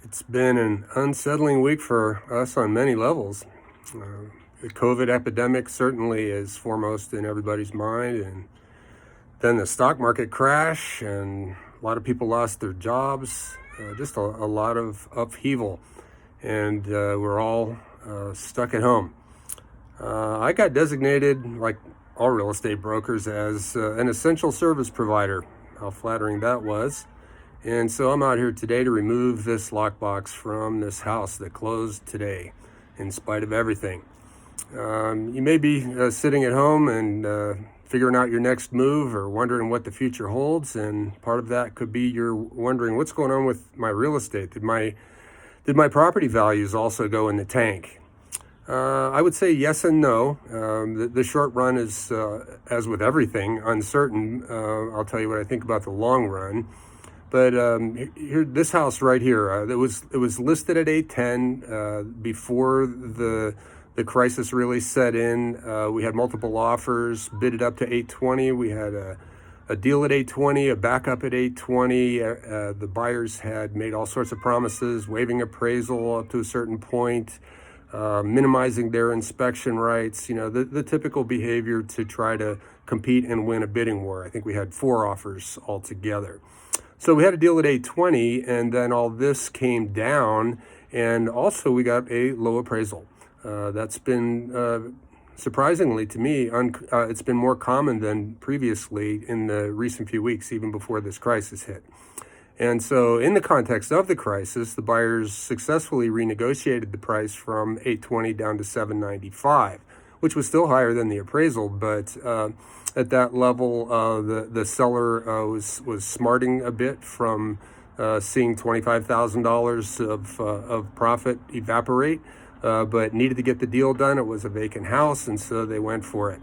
It's been an unsettling week for us on many levels. The COVID epidemic certainly is foremost in everybody's mind, and then the stock market crash, and a lot of people lost their jobs. Just a lot of upheaval, and we're all stuck at home. I got designated, like all real estate brokers, as an essential service provider. How flattering that was. And so I'm out here today to remove this lockbox from this house that closed today, in spite of everything. You may be sitting at home and figuring out your next move or wondering what the future holds. And part of that could be you're wondering what's going on with my real estate. Did my property values also go in the tank? I would say yes and no. The short run is, as with everything, uncertain. I'll tell you what I think about the long run. But here, this house right here, it was listed at 810 before the crisis really set in. We had multiple offers, bid it up to 820. We had a deal at 820, a backup at 820. The buyers had made all sorts of promises, waiving appraisal up to a certain point, minimizing their inspection rights. You know, the typical behavior to try to compete and win a bidding war. I think we had 4 offers altogether. So we had a deal at 820, and then all this came down, and also we got a low appraisal. That's been, surprisingly to me, it's been more common than previously in the recent few weeks, even before this crisis hit. And so in the context of the crisis, the buyers successfully renegotiated the price from 820 down to 795, which was still higher than the appraisal, but at that level, the seller was smarting a bit from seeing $25,000 of profit evaporate, but needed to get the deal done. It was a vacant house, and so they went for it.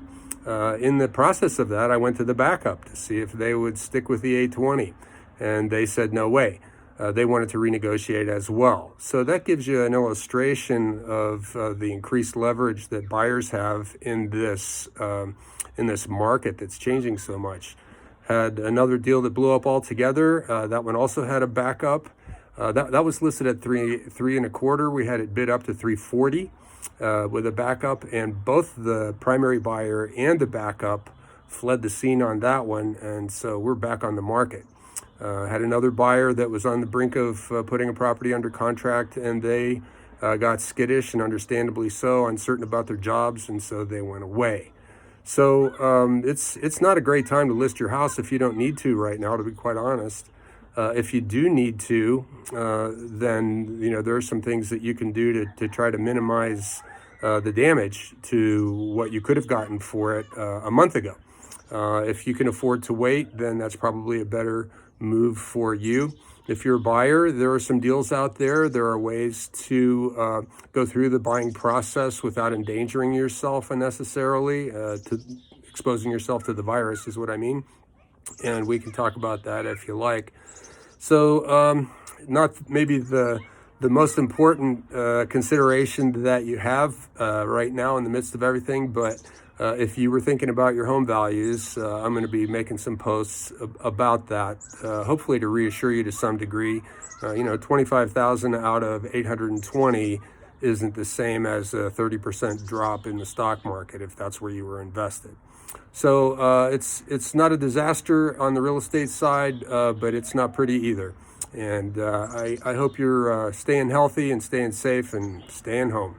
In the process of that, I went to the backup to see if they would stick with the 820, and they said no way. They wanted to renegotiate as well. So that gives you an illustration of the increased leverage that buyers have in this market that's changing so much. Had another deal that blew up altogether. That one also had a backup. That was listed at three and a quarter. We had it bid up to 340 with a backup, and both the primary buyer and the backup fled the scene on that one, and so we're back on the market. Had another buyer that was on the brink of putting a property under contract, and they got skittish, and understandably so, uncertain about their jobs, and so they went away. So it's not a great time to list your house if you don't need to right now, to be quite honest. If you do need to, then there are some things that you can do to try to minimize the damage to what you could have gotten for it a month ago. If you can afford to wait, then that's probably a better move for you. If you're a buyer, there are some deals out there. There are ways to go through the buying process without endangering yourself unnecessarily, to exposing yourself to the virus is what I mean. And we can talk about that if you like. So not maybe the most important consideration that you have right now in the midst of everything, but if you were thinking about your home values, I'm going to be making some posts about that, hopefully to reassure you to some degree. 25,000 out of 820 isn't the same as a 30% drop in the stock market if that's where you were invested. So it's not a disaster on the real estate side, but it's not pretty either. And I hope you're staying healthy and staying safe and staying home.